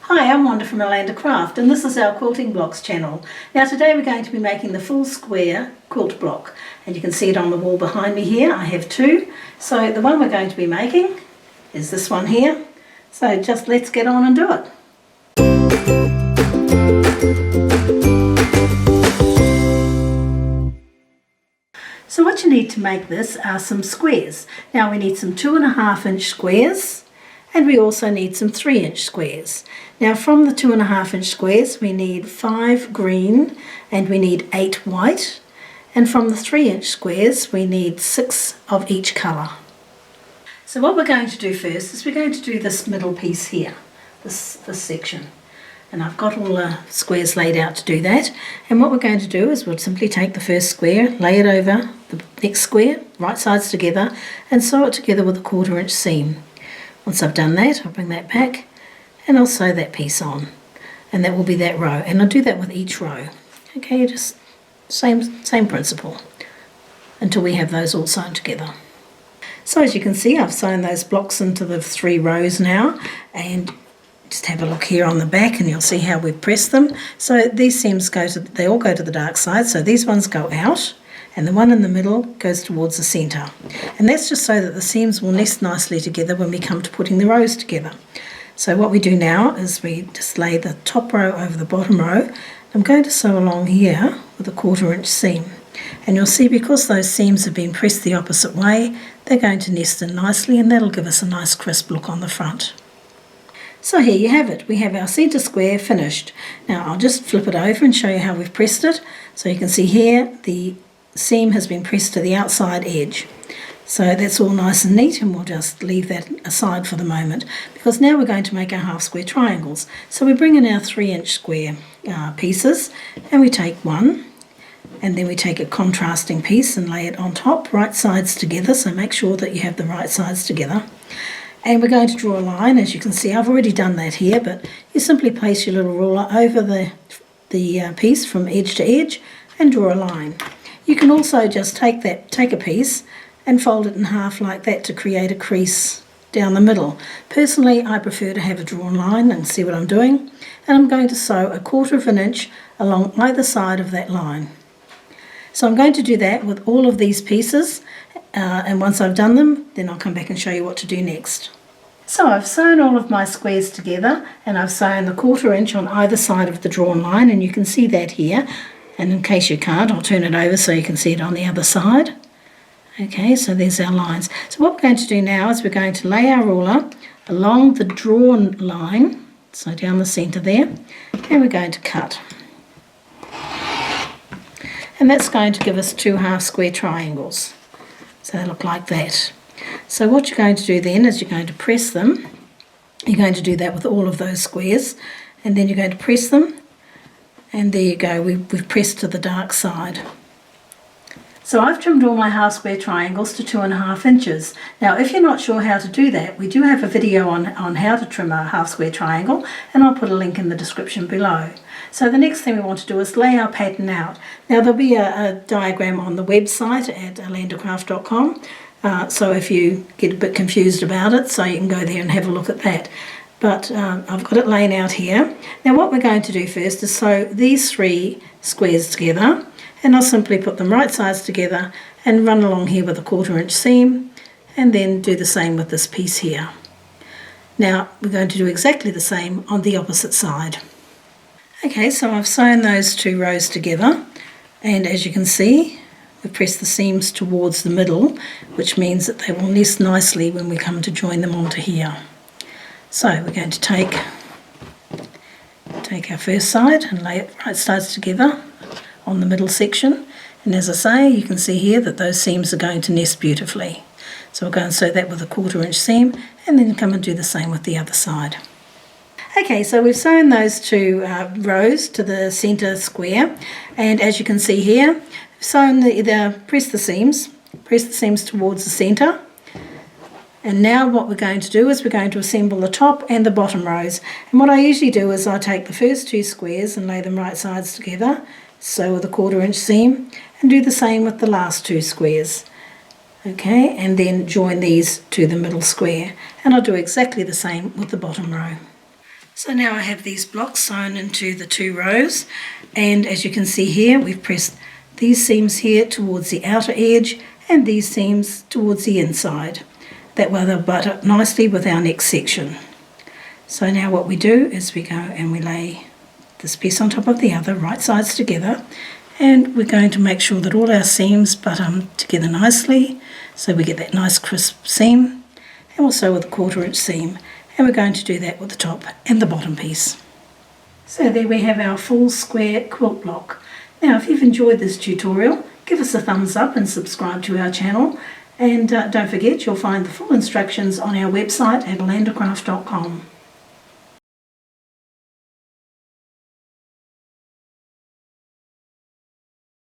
Hi, I'm Wanda from Orlando Craft and this is our Quilting Blocks channel. Now today we're going to be making the full square quilt block and you can see it on the wall behind me here. I have two. So the one we're going to be making is this one here. So just let's get on and do it. So what you need to make this are some squares. Now we need some 2.5 inch squares. And we also need some 3-inch squares. Now from the 2.5 inch squares we need 5 green and we need 8 white. And from the 3-inch squares we need 6 of each colour. So what we're going to do first is we're going to do this middle piece here, this section. And I've got all the squares laid out to do that. And what we're going to do is we'll simply take the first square, lay it over the next square, right sides together, and sew it together with a 1/4 inch seam. Once I've done that, I'll bring that back and I'll sew that piece on. And that will be that row. And I'll do that with each row. Okay, just same principle until we have those all sewn together. So as you can see, I've sewn those blocks into the 3 rows now. And just have a look here on the back and you'll see how we've pressed them. So these seams they all go to the dark side. So these ones go out. And the one in the middle goes towards the centre. And that's just so that the seams will nest nicely together when we come to putting the rows together. So what we do now is we just lay the top row over the bottom row. I'm going to sew along here with a 1/4 inch seam. And you'll see because those seams have been pressed the opposite way, they're going to nest in nicely and that'll give us a nice crisp look on the front. So here you have it. We have our centre square finished. Now I'll just flip it over and show you how we've pressed it. So you can see here the seam has been pressed to the outside edge. So that's all nice and neat and we'll just leave that aside for the moment because now we're going to make our half square triangles. So we bring in our 3-inch square pieces and we take one and then we take a contrasting piece and lay it on top, right sides together, so make sure that you have the right sides together. And we're going to draw a line. As you can see, I've already done that here, but you simply place your little ruler over the piece from edge to edge and draw a line. You can also just take a piece and fold it in half like that to create a crease down the middle. Personally, I prefer to have a drawn line and see what I'm doing. And I'm going to sew a 1/4 inch along either side of that line. So I'm going to do that with all of these pieces. And once I've done them, then I'll come back and show you what to do next. So I've sewn all of my squares together and I've sewn the 1/4 inch on either side of the drawn line and you can see that here. And in case you can't, I'll turn it over so you can see it on the other side. Okay, so there's our lines. So what we're going to do now is we're going to lay our ruler along the drawn line, so down the centre there, and we're going to cut. And that's going to give us 2 half square triangles. So they look like that. So what you're going to do then is you're going to press them. You're going to do that with all of those squares, and then you're going to press them. And there you go, we've pressed to the dark side. So I've trimmed all my half square triangles to 2.5 inches. Now if you're not sure how to do that, we do have a video on how to trim a half square triangle and I'll put a link in the description below. So the next thing we want to do is lay our pattern out. Now there'll be a diagram on the website at orlandocraft.com. So if you get a bit confused about it, so you can go there and have a look at that. But I've got it laying out here. Now what we're going to do first is sew these 3 squares together and I'll simply put them right sides together and run along here with a 1/4 inch seam and then do the same with this piece here. Now we're going to do exactly the same on the opposite side. Okay, so I've sewn those 2 rows together and as you can see we've pressed the seams towards the middle, which means that they will nest nicely when we come to join them onto here. So we're going to take our first side and lay it right sides together on the middle section. And as I say, you can see here that those seams are going to nest beautifully. So we'll go and sew that with a 1/4 inch seam and then come and do the same with the other side. Okay, so we've sewn those 2 rows to the centre square. And as you can see here, sewn press the seams towards the centre. And now what we're going to do is we're going to assemble the top and the bottom rows. And what I usually do is I take the first 2 squares and lay them right sides together, sew with a 1/4 inch seam, and do the same with the last 2 squares. Okay, and then join these to the middle square. And I'll do exactly the same with the bottom row. So now I have these blocks sewn into the 2 rows, and as you can see here, we've pressed these seams here towards the outer edge and these seams towards the inside. That way they'll butt up nicely with our next section. So now what we do is we go and we lay this piece on top of the other, right sides together, and we're going to make sure that all our seams butt together nicely so we get that nice crisp seam, and also with a 1/4 inch seam. And we're going to do that with the top and the bottom piece. So there we have our full square quilt block. Now if you've enjoyed this tutorial, give us a thumbs up and subscribe to our channel, and don't forget you'll find the full instructions on our website at landercraft.com.